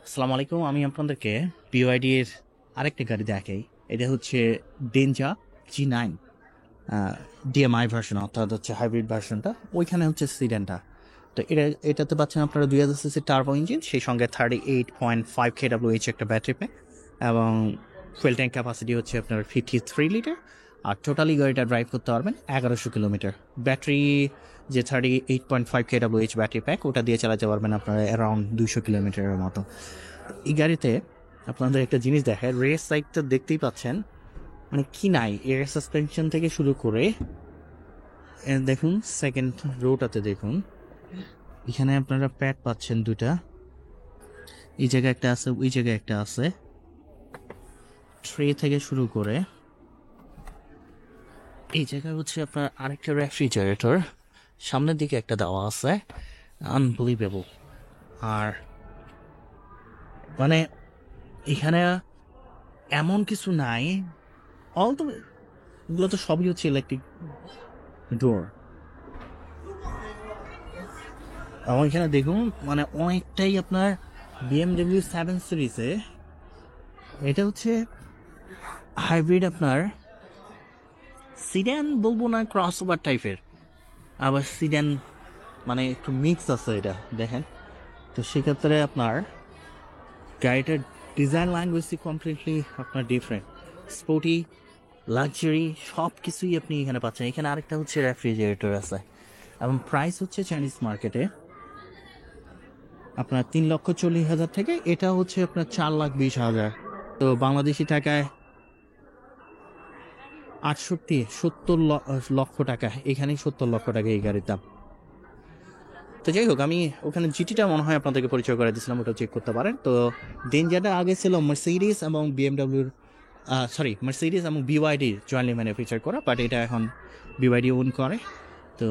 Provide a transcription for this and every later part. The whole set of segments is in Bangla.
আসসালামু আলাইকুম। আমি আপনাদেরকে BYD এর আরেকটা গাড়ি দেখাই। এটা হচ্ছে ডেঞ্জা G9 DMI ভার্সন, অর্থাৎ হচ্ছে হাইব্রিড ভার্সনটা। ওইখানে হচ্ছে সিডানটা। তো এটাতে পাচ্ছেন আপনারা 2000 সিসি টার্বো ইঞ্জিন, সেই সঙ্গে 38.5 kWh একটা ব্যাটারি প্যাক, এবং ফুয়েল ট্যাঙ্ক ক্যাপাসিটি হচ্ছে আপনার 53 লিটার। আর টোটালি গাড়িটা ড্রাইভ করতে পারবেন 1100 কিলোমিটার। ব্যাটারি যে 38.5 kWh ব্যাটারি প্যাক, ওটা দিয়ে চালাতে পারবেন আপনারা অ্যারাউন্ড 200 কিলোমিটারের মতো। এই গাড়িতে আপনাদের একটা জিনিস দেখায়, রেস সাইডটা দেখতেই পাচ্ছেন, মানে কি নাই, এয়ার সাসপেনশন থেকে শুরু করে দেখুন সেকেন্ড রোটাতে দেখুন, এখানে আপনারা প্যাড পাচ্ছেন দুটা, এই জায়গায় একটা আছে, ওই জায়গায় একটা আছে। ট্রে থেকে শুরু করে এই জায়গায় হচ্ছে আপনার আরেকটা রেফ্রিজারেটর, সামনের দিকে একটা দেওয়া আছে, আনবিলিভেবল। আর মানে এখানে এমন কিছু নাই, অল তো এগুলো তো সবই হচ্ছে ইলেকট্রিক ডোর। এবং এখানে দেখুন মানে অনেকটাই আপনার BMW 7 সিরিজে, এটা হচ্ছে হাইব্রিড, আপনার সিডান বলবো না, ক্রস ওভার টাইপের, আবার সিডান মানে একটু মিক্স আছে এটা দেখেন। তো সেক্ষেত্রে আপনার গাড়িটার ডিজাইন ল্যাঙ্গুয়েজই কমপ্লিটলি আপনার ডিফারেন্ট, স্পোর্টি, লাক্সারি সব কিছুই আপনি এখানে পাচ্ছেন। এখানে আরেকটা হচ্ছে রেফ্রিজারেটর আছে, এবং প্রাইস হচ্ছে চাইনিজ মার্কেটে আপনার 3,40,000 থেকে, এটা হচ্ছে আপনার 4,20,000। তো বাংলাদেশি টাকায় 70 লক্ষ টাকা, এখানেই 70 লক্ষ টাকা এই গাড়ির দাম। তো যাই হোক, আমি ওখানে জিটিটা মনে হয় আপনাদেরকে পরিচয় করে দিয়েছিলাম, ওটা চেক করতে পারেন। তো ডেঞ্জারটা আগে ছিল মার্সিডিজ এবং বিএমডাব্লিউর, মার্সিডিজ এবং বিওয়াইডির জয়েন্টলি ম্যানুফ্যাকচার করা, বাট এটা এখন বিওয়াইডি ওন করে। তো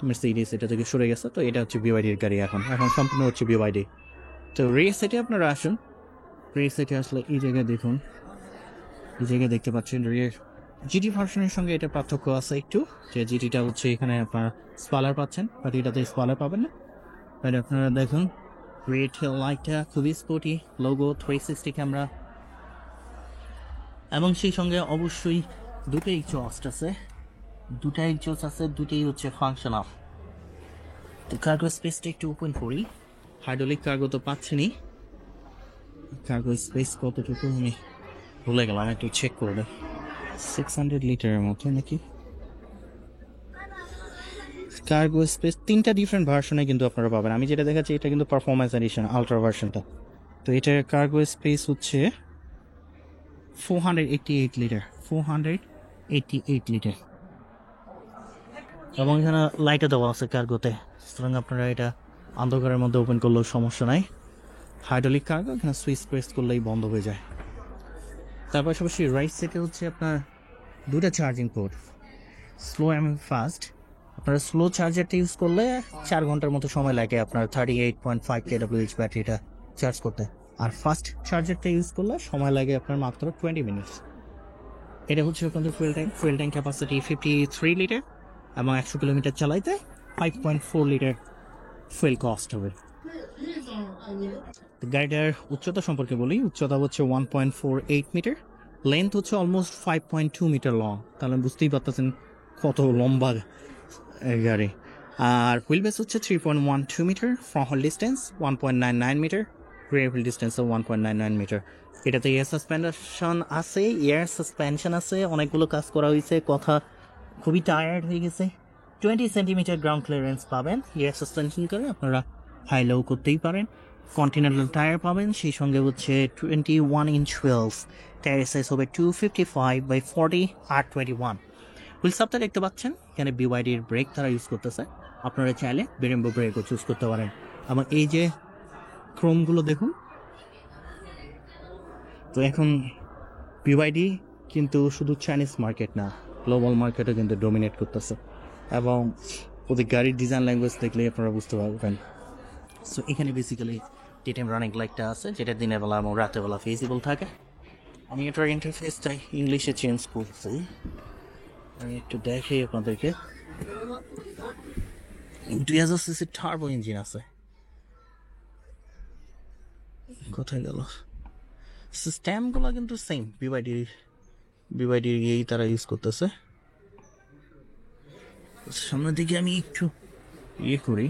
মার্সিডিজ এটা থেকে সরে গেছে, তো এটা হচ্ছে বিওয়াইডির গাড়ি, এখন সম্পূর্ণ হচ্ছে বিওয়াইডি। তো রেস সেটে আপনারা আসুন, রেস সেটে আসলে এই জায়গায় দেখুন, এই জায়গায় দেখতে পাচ্ছেন রিয়ার জিটি ভার্সনের সঙ্গে এটা পার্থক্য আছে একটু, যে জিটিটা হচ্ছে এখানে আপনারা স্পয়লার পাচ্ছেন, বাট এটাতে স্পয়লার পাবেন না। বাট আপনারা দেখুন রেড লাইটটা খুবই স্পোর্টি, লোগো 360 ক্যামেরা, এবং সেই সঙ্গে অবশ্যই দুটো এক্সস্ট আছে, দুটাই এক্সস্ট আছে, দুটোই হচ্ছে ফাংশনাল। তো কার্গো স্পেসটা একটু ওপেন করি, হাইড্রোলিক কার্গো তো পাচ্ছেনই, কার্গো স্পেস কতটুকু আমি ভুলে গেলাম, একটু চেক করে দেয়। 600 লিটারের মতো নাকি কার্গো স্পেস। 3টা ডিফারেন্ট ভার্সনে কিন্তু আপনারা পাবেন, আমি যেটা দেখাচ্ছি এটা কিন্তু পারফরমেন্স এডিশন আলট্রা ভার্সনটা। তো এটার কার্গো স্পেস হচ্ছে 488 লিটার, 488 লিটার, এবং এখানে লাইটও দেওয়া আছে কার্গোতে, সুতরাং আপনারা এটা অন্ধকারের মধ্যে ওপেন করলেও সমস্যা নাই। হাইড্রোলিক কার্গো, এখানে সুইচ প্রেস করলেই বন্ধ হয়ে যায়। তার পাশাপাশি রাইট সাইডে হচ্ছে আপনার দুটা চার্জিং পোর্ট, স্লো এবং ফাস্ট। আপনারা স্লো চার্জারটা ইউজ করলে 4 ঘন্টার মতো সময় লাগে আপনার 38.5 kWh ব্যাটারিটা চার্জ করতে, আর ফাস্ট চার্জারটা ইউজ করলে সময় লাগে আপনার মাত্র 20 মিনিটস। এটা হচ্ছে আপনাদের ফুয়েল ট্যাঙ্ক ক্যাপাসিটি 53 লিটার, এবং 100 কিলোমিটার চালাইতে 5.4 লিটার ফুয়েল কস্ট হবে। গাড়িটার উচ্চতা সম্পর্কে বলি, উচ্চতা হচ্ছে 1.48 মিটার, লেন্থ হচ্ছে অলমোস্ট 5.2 মিটার লং, তাহলে বুঝতেই পারতেছেন কত লম্বা গাড়ি। আর হুইল বেস হচ্ছে 3.12 meter, front wheel distance 1.99 meter, rear wheel ডিস্টেন্সও 1.99 মিটার। এটাতে এয়ার সাসপেনশন আছে, অনেকগুলো কাজ করা হয়েছে, কথা খুবই টায়ার্ড হয়ে গেছে। 20 সেন্টিমিটার গ্রাউন্ড ক্লিয়ারেন্স পাবেন এয়ার সাসপেনশন করে, আপনারা হাই লো করতেই পারেন। কন্টিনেন্টাল টায়ার পাবেন, সেই সঙ্গে হচ্ছে 21 ইঞ্চ হুইলস, টায়ার সাইজ হবে 255/40 R21। হুইল সাপটা দেখতে পাচ্ছেন, এখানে বিওয়াইডির ব্রেক তারা ইউজ করতেছে, আপনারা চাইলে বেরেম্বো ব্রেকও চুজ করতে পারেন। এবং এই যে ক্রোমগুলো দেখুন, তো এখন বিওয়াইডি কিন্তু শুধু চাইনিজ মার্কেট না, গ্লোবাল মার্কেটও কিন্তু ডোমিনেট করতেছে, এবং ওদের গাড়ির ডিজাইন ল্যাঙ্গুয়েজ দেখলেই আপনারা বুঝতে পারবেন। সো এখানে বেসিক্যালি ডিটেম রানিং লাইটটা আছে, যেটা দিনের বেলা এবং রাতের বেলা ফিজিবল থাকে। আমি এটার ইন্টারফেসটাই ইংলিশে চেঞ্জ করছি, আমি একটু দেখি আপনাদেরকে। 2000 সিসি টার্বো ইঞ্জিন আছে, কোথায় গেল? স্ট্যাম্পগুলো কিন্তু সেম বিওয়াইডির ইয়েই তারা ইউজ করতেছে। সামনের দিকে আমি একটু ইয়ে করি,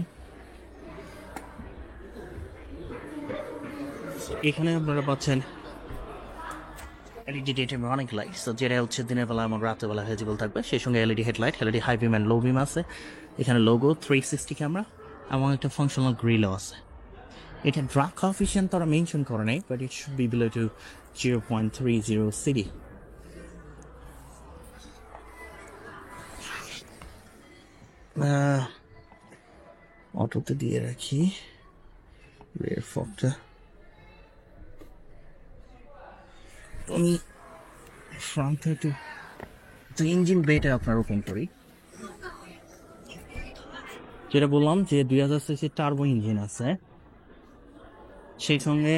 এখানে আপনারা পাচ্ছেন এলইডি ডে টাইম অনেক লাইট, যেটা হচ্ছে দিনের বেলা এবং রাতের বেলা ভিজিবল থাকবে। সেই সঙ্গে LED headlight, LED high beam and low beam আছে। এখানে লোগো 360 ক্যামেরা এবং একটা ফাংশনাল গ্রিলও আছে। এটা ড্রাগ কফিশিয়েন্ট তারা মেনশন করে নাই, but it should be below to 0.30 CD. অটোতে দিয়ে রাখি রেয়ার ফগটা। আমি ফ্রন্ট একটু তো ইঞ্জিন বেটা আপনার ওপেন করি। যেটা বললাম যে 2000 সিসি টার্বো ইঞ্জিন আছে, সেই সঙ্গে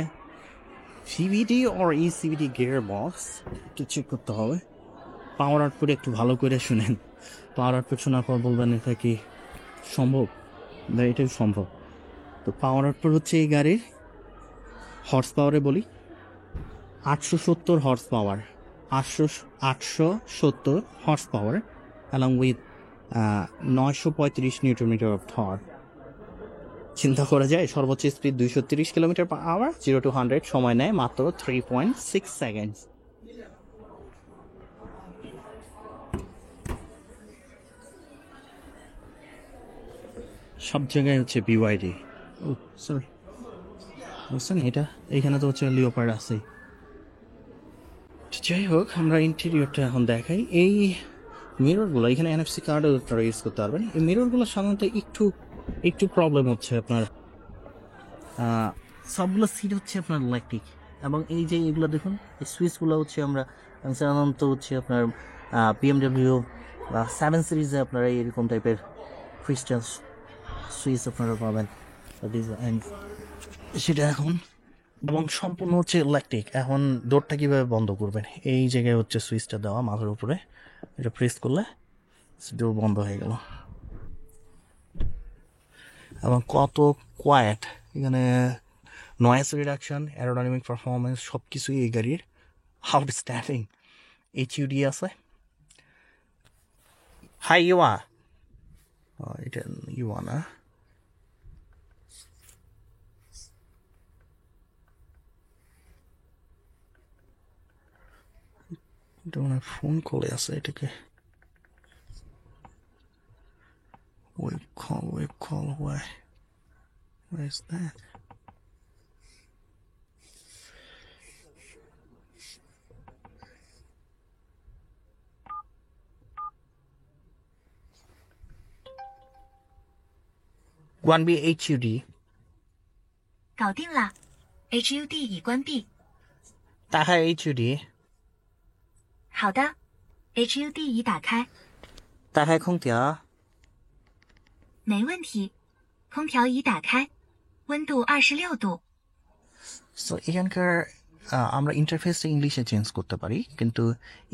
সিভিটি আর ইসিভিটি গিয়ার বক্স একটু চেক করতে হবে। পাওয়ার আউটপুট একটু ভালো করে শুনেন, পাওয়ার আউটপুট শোনার পর বলবেন এটা কি সম্ভব, না এটাই সম্ভব। তো পাওয়ার আউটপুট হচ্ছে এই গাড়ির হর্স পাওয়ারে বলি 870 horse power, 870 horse power along with 935 newton metre of torque. চিন্তা করা যায় সর্বোচ্চ speed 230 kilometre per hour, 0 to 100 সময় নেয় মাত্র 3.6 সেকেন্ডস। সব জায়গায় হচ্ছে বিওয়াইডি। ও সরি, বুঝছেন এটা এইখানে তো হচ্ছে লিওপার্ড আছে। যাই হোক, আমরা ইন্টেরিয়রটা এখন দেখাই। এই মিররগুলো এখানে এনএফসি কার্ডও আপনারা ইউজ করতে পারবেন। এই মিররগুলো সাধারণত একটু প্রবলেম হচ্ছে আপনার, সবগুলো সিট হচ্ছে আপনার ইলেকট্রিক, এবং এই যে এগুলো দেখুন এই সুইচগুলো হচ্ছে আমরা সাধারণত হচ্ছে আপনার বিএমডাব্লিউ 7 সিরিজে আপনারা এরকম টাইপের ক্রিস্টাল সুইচ আপনারা পাবেন ডিজাইন, সেটা এখন এবং সম্পূর্ণ হচ্ছে ইলেকট্রিক। এখন ডোরটা কীভাবে বন্ধ করবেন, এই জায়গায় হচ্ছে সুইচটা দেওয়া মাথার উপরে, এটা প্রেস করলে ডোর বন্ধ হয়ে গেল। এবং কত কোয়াইট, এখানে নয়েজ রিডাকশন, অ্যারোডাইনামিক পারফরমেন্স সব কিছুই এই গাড়ির আউটস্ট্যান্ডিং। এইচইউডি আছে। হাই ইউয়া, এটা ইউয়া না, এটা মানে ফোন কলে আছে এটাকে। Web call, where is that? One B HUD 搞定了 ，HUD 已关闭。打开 HUD，好的 ，HUD 已打开，打开空调，没问题。空调已打开，温度26度。সো এখানকার আমরা ইন্টারফেসটা ইংলিশে চেঞ্জ করতে পারি, কিন্তু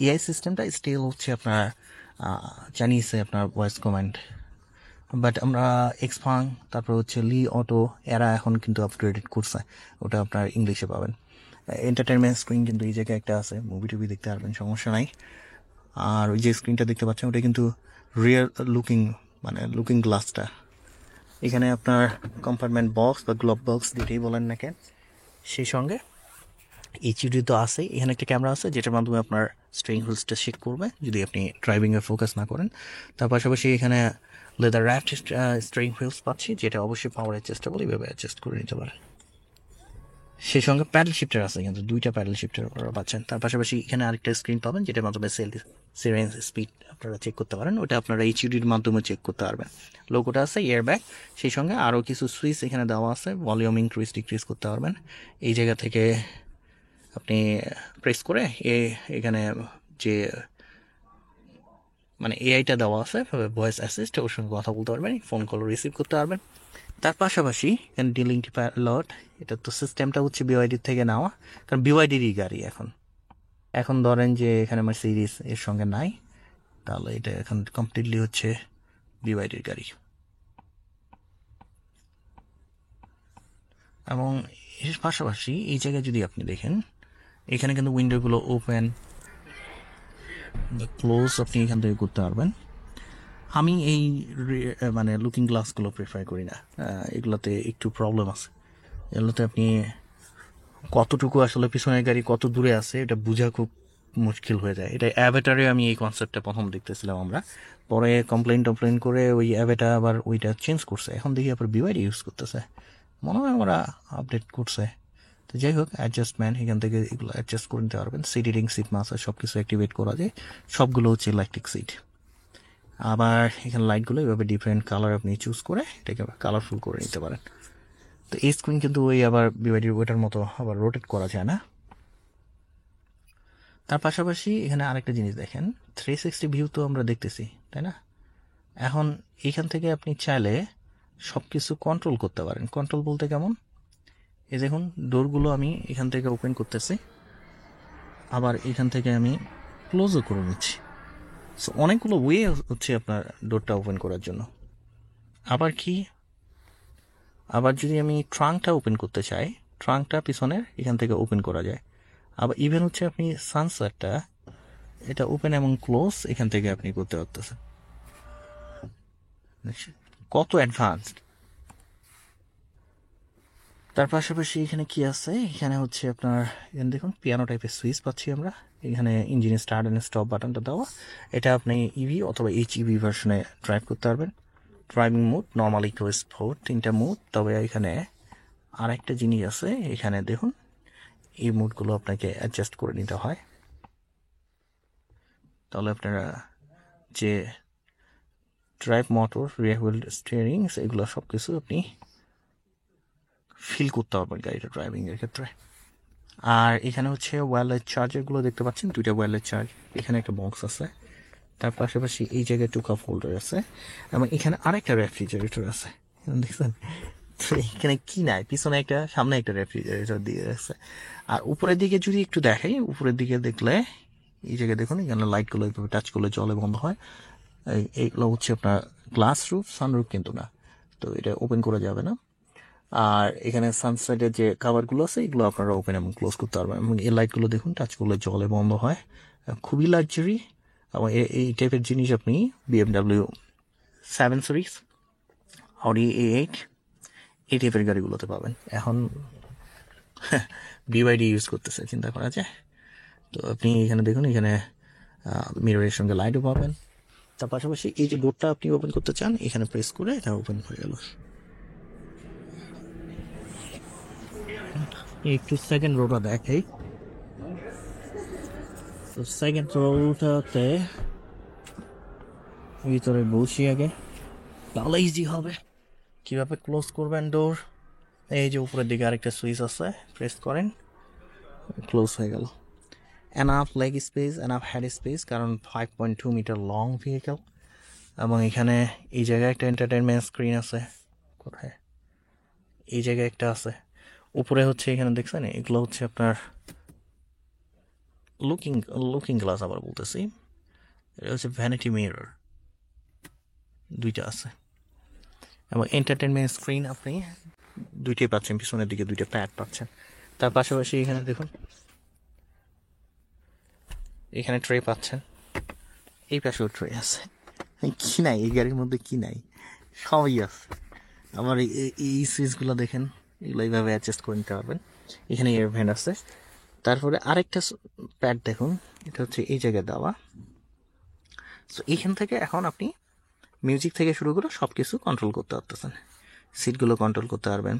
এআই সিস্টেমটা স্টিল হচ্ছে আপনার জানিয়েছে আপনার ভয়েস কমান্ড। বাট আমরা এক্সপাং তারপর হচ্ছে লি অটো এরা এখন কিন্তু আপগ্রেডেড করছে, ওটা আপনার ইংলিশে পাবেন। এন্টারটেনমেন্ট স্ক্রিন কিন্তু এই জায়গায় একটা আছে, মুভি টুভি দেখতে পারবেন, সমস্যা নাই। আর ওই যে স্ক্রিনটা দেখতে পাচ্ছেন ওটা কিন্তু রিয়ার লুকিং, মানে লুকিং গ্লাসটা। এখানে আপনার কম্পার্টমেন্ট বক্স বা গ্লোভ বক্স দুটোই বলেন না কেন, সেই সঙ্গে এইচইউডি তো আছে। এখানে একটা ক্যামেরা আছে যেটার মাধ্যমে আপনার স্টিয়ারিং হুইলসটা চেক করবে যদি আপনি ড্রাইভিংয়ে ফোকাস না করেন। তার পাশাপাশি এখানে লেদার র্যাপড স্টিয়ারিং হুইলস পাচ্ছি, যেটা অবশ্যই পাওয়ার অ্যাডজাস্টেবল, এইভাবে অ্যাডজাস্ট করে নিতে পারে। সেই সঙ্গে প্যাডেল শিফটার আছে, কিন্তু 2টা প্যাডেল শিফটার আপনারা পাচ্ছেন। তার পাশাপাশি এখানে আরেকটা স্ক্রিন পাবেন যেটার মাধ্যমে সিরিয়াল স্পিড আপনারা চেক করতে পারেন, ওটা আপনারা এইচইউডির মাধ্যমে চেক করতে পারবেন। লোগোটা আছে এয়ারব্যাগ, সেই সঙ্গে আরও কিছু সুইচ এখানে দেওয়া আছে, ভলিউম ইনক্রিজ ডিক্রিজ করতে পারবেন। এই জায়গা থেকে আপনি প্রেস করে এখানে যে মানে এআইটা দেওয়া আছে ভয়েস অ্যাসিস্ট, ওর সঙ্গে কথা বলতে পারবেন, ফোন কল রিসিভ করতে পারবেন। তার পাশাপাশি এখানে ডিলিং পাইলট, এটা তো সিস্টেমটা হচ্ছে বিওয়াইডির থেকে নেওয়া, কারণ বিওয়াইডিরই গাড়ি এখন ধরেন যে এখানে আমার সিরিজ এর সঙ্গে নাই, তাহলে এটা এখন কমপ্লিটলি হচ্ছে বিওয়াইডির গাড়ি। এবং এর পাশাপাশি এই জায়গায় যদি আপনি দেখেন, এখানে কিন্তু উইন্ডোগুলো ওপেন ক্লোজ আপনি এখান থেকে করতে পারবেন। আমি এই মানে লুকিং গ্লাসগুলো প্রেফার করি না, এগুলোতে একটু প্রবলেম আছে। এগুলোতে আপনি কতটুকু আসলে পিছনের গাড়ি কত দূরে আছে এটা বোঝা খুব মুশকিল হয়ে যায়। এটা অ্যাভেটারে আমি এই কনসেপ্টটা প্রথম দেখতেছিলাম আমরা, পরে কমপ্লেন করে ওই অ্যাভেটা আবার ওইটা চেঞ্জ করছে, এখন দেখি আবার বিওয়াইডি ইউজ করতেছে, মনে হয় ওরা আপডেট করছে। তো যাই হোক, অ্যাডজাস্টমেন্ট এখান থেকে এগুলো অ্যাডজাস্ট করে নিতে পারবেন। সিট হিটিং, সিট মাসাজ সব কিছু অ্যাক্টিভেট করা যায়, সবগুলো হচ্ছে ইলেকট্রিক সিট। আবার এখানে লাইটগুলো এভাবে ডিফারেন্ট কালার আপনি চুজ করে এটাকে কালারফুল করে নিতে পারেন। তো এই স্ক্রিন কিন্তু ওই আবার বিওয়াইডির ওইটার মতো আবার রোটেট করা যায় না। তার পাশাপাশি এখানে আরেকটা জিনিস দেখেন, 360 ভিউ তো আমরা দেখতেছি, তাই না? এখন এইখান থেকে আপনি চাইলে সব কিছু কন্ট্রোল করতে পারেন। কন্ট্রোল বলতে কেমন, এই দেখুন ডোরগুলো আমি এখান থেকে ওপেন করতেছি, আবার এখান থেকে আমি ক্লোজও করে নিচ্ছি। সো অনেকগুলো ওয়ে হচ্ছে আপনার ডোরটা ওপেন করার জন্য। আবার কি, আবার যদি আমি ট্রাঙ্কটা ওপেন করতে চাই, ট্রাঙ্কটা পিছনের এখান থেকে ওপেন করা যায়। আবার ইভেন হচ্ছে আপনি সানসেটটা এটা ওপেন এবং ক্লোজ এখান থেকে আপনি করতে পারতেছেন। কত অ্যাডভান্সড। তার পাশাপাশি এখানে কি আছে, এখানে হচ্ছে আপনার এখানে দেখুন পিয়ানো টাইপের সুইচ পাচ্ছি আমরা। এখানে ইঞ্জিন স্টার্ট অ্যান্ড স্টপ বাটনটা দেওয়া, এটা আপনি ইভি অথবা এইচইভি ভার্সনে ড্রাইভ করতে পারবেন। Driving mode, normal, eco, sport, তিনটা মোড। তবে এখানে আর একটা জিনিস আছে, এখানে দেখুন এই মোডগুলো আপনাকে অ্যাডজাস্ট করে নিতে হয়। তাহলে আপনারা যে ড্রাইভ মোটর, রিয়ার হুইল স্টিয়ারিং, এগুলো সব কিছু আপনি ফিল করতে পারবেন গাড়িটা ড্রাইভিংয়ের ক্ষেত্রে। আর এখানে হচ্ছে ওয়্যারলেস চার্জারগুলো দেখতে পাচ্ছেন, দুইটা ওয়্যারলেস চার্জ, এখানে একটা বক্স আছে, তার পাশাপাশি এই জায়গায় টু কাপ হোল্ডার আছে, এবং এখানে আরেকটা রেফ্রিজারেটর আছে, দেখছেন? তো এখানে কি নাই, পিছনে একটা সামনে একটা রেফ্রিজারেটর দিয়ে রাখছে। আর উপরের দিকে যদি একটু দেখাই, উপরের দিকে দেখলে এই জায়গায় দেখুন এখানে লাইটগুলো এইভাবে টাচ করলে জলে বন্ধ হয়। এইগুলো হচ্ছে আপনার গ্লাস রুফ, সানরুফ কিন্তু না, তো এটা ওপেন করা যাবে না। আর এখানে সানসাইডের যে কাভারগুলো আছে এগুলো আপনারা ওপেন এবং ক্লোজ করতে পারবেন, এবং এই লাইটগুলো দেখুন টাচ করলে জলে বন্ধ হয়, খুবই লাক্সারি। এবং এই টাইপের জিনিস আপনি BMW 7 সিরিজ, Audi A8 এই টাইপের গাড়িগুলোতে পাবেন। এখন BYD ইউজ করতেছে, চিন্তা করা যায়। তো আপনি এখানে দেখুন, এখানে মিররের সঙ্গে লাইটও পাবেন। তার পাশাপাশি এই যে ডোরটা আপনি ওপেন করতে চান, এখানে প্রেস করে এটা ওপেন হয়ে গেল। একটু সেকেন্ড রোটা দেখাই। তো সেকেন্ড রোটাতে ভিতরে বসি আগে, তাহলে ইজি হবে কীভাবে ক্লোজ করবেন ডোর। এই যে উপরের দিকে আরেকটা সুইচ আছে, প্রেস করেন, ক্লোজ হয়ে গেল। Enough leg space, enough head space, কারণ 5.2 মিটার লং ভেহিকেল। এবং এখানে এই জায়গায় একটা এন্টারটেনমেন্ট স্ক্রিন আছে, কোথায়, এই জায়গায় একটা আছে। উপরে হচ্ছে এখানে দেখছেন, এগুলো হচ্ছে আপনার লুকিং গ্লাস, আবার বলতেছি এটা হচ্ছে ভ্যানিটি মিরর, দুইটা আছে। এবং এন্টারটেনমেন্ট স্ক্রিন আপনি দুইটাই পাচ্ছেন, পিছনের দিকে দুইটা প্যাড পাচ্ছেন। তার পাশাপাশি এখানে দেখুন এখানে ট্রে পাচ্ছেন, এই পাশেও ট্রে আছে। কি নাই এই গাড়ির মধ্যে, কি নাই, সবই আছে। আবার এই সুইচগুলো দেখেন, এগুলো এইভাবে অ্যাডজাস্ট করে নিতে পারবেন। এখানে এয়ার ভেন্ট আছে। তারপরে আরেকটা প্যাড দেখুন, এটা হচ্ছে এই জায়গায় দেওয়া। সো এইখান থেকে এখন আপনি মিউজিক থেকে শুরু করে সব কিছু কন্ট্রোল করতে পারতেছেন। সিটগুলো কন্ট্রোল করতে পারবেন,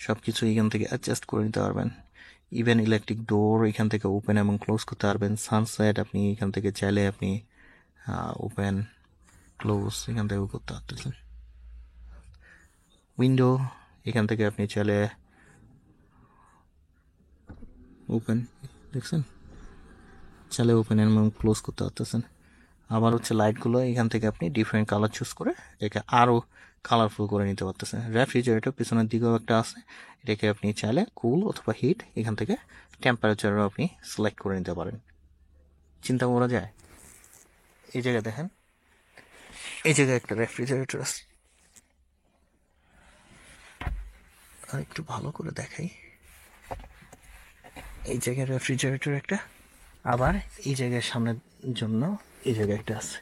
সব কিছু এখান থেকে অ্যাডজাস্ট করে নিতে পারবেন। ইভেন ইলেকট্রিক ডোর এখান থেকে ওপেন এবং ক্লোজ করতে পারবেন। সানসেট আপনি এখান থেকে চাইলে আপনি ওপেন ক্লোজ এখান থেকেও করতে পারতেছেন। উইন্ডো এখান থেকে আপনি চাইলে ওপেন, দেখছেন, চাইলে ওপেন এবং ক্লোজ করতে পারতেছেন। আবার হচ্ছে লাইটগুলো এখান থেকে আপনি ডিফারেন্ট কালার চুজ করে এটাকে আরও কালারফুল করে নিতে পারতেছেন। রেফ্রিজারেটর পিছনের দিকেও একটা আছে, এটাকে আপনি চাইলে কুল অথবা হিট এখান থেকে টেম্পারেচারও আপনি সিলেক্ট করে নিতে পারেন। চিন্তা করা যায়। এই জায়গায় দেখেন, এই জায়গায় একটা রেফ্রিজারেটর আছে, আর একটু ভালো করে দেখাই, এই জায়গায় রেফ্রিজারেটর একটা, আবার এই জায়গায় সামনের জন্য এই জায়গায় একটা আছে।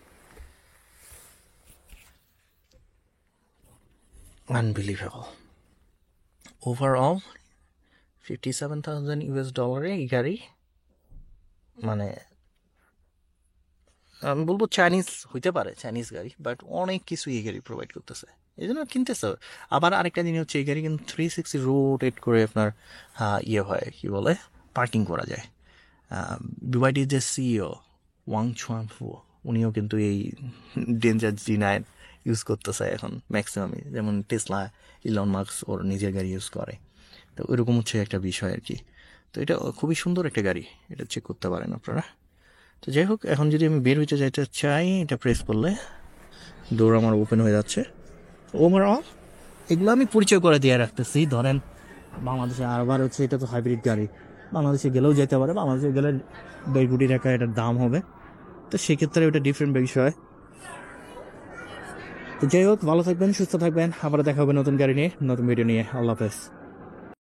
আনবিলিভেবল। ওভারঅল $57,000 এই গাড়ি, মানে আমি বলবো চাইনিজ হইতে পারে, চাইনিজ গাড়ি, বাট অনেক কিছু এই গাড়ি প্রোভাইড করতেছে, এই জন্য কিনতেছে। আবার আরেকটা জিনিস হচ্ছে এই গাড়ি কিন্তু 360 রোটেট করে আপনার ইয়ে হয়, কি বলে, পার্কিং করা যায়। বিওয়াইডির যে সিইও ওয়াং চুয়ানফু, উনিও কিন্তু এই ডেঞ্জার G9 ইউজ করতেছে এখন ম্যাক্সিমামই, যেমন টেসলা, ইলন মাস্ক ওর নিজের গাড়ি ইউজ করে। তো ওইরকম হচ্ছে একটা বিষয় আর কি। তো এটা খুবই সুন্দর একটা গাড়ি, এটা চেক করতে পারেন আপনারা। তো যাই হোক, এখন যদি আমি বের হইতে যাইতে চাই, এটা প্রেস করলে ডোর আমার ওপেন হয়ে যাচ্ছে। ওভারঅল এগুলো আমি পরিচয় করে দিয়ে রাখতেছি। ধরেন বাংলাদেশে, আবার হচ্ছে এটা তো হাইব্রিড গাড়ি, বাংলাদেশে গেলেও যেতে পারে, বাংলাদেশে গেলে 1.5 কোটি টাকা এটার দাম হবে। তো সেক্ষেত্রে ওটা ডিফারেন্ট বিষয়। তো যাই হোক, ভালো থাকবেন, সুস্থ থাকবেন, আবার দেখা হবে নতুন গাড়ি নিয়ে, নতুন ভিডিও নিয়ে। আল্লাহ হাফেজ।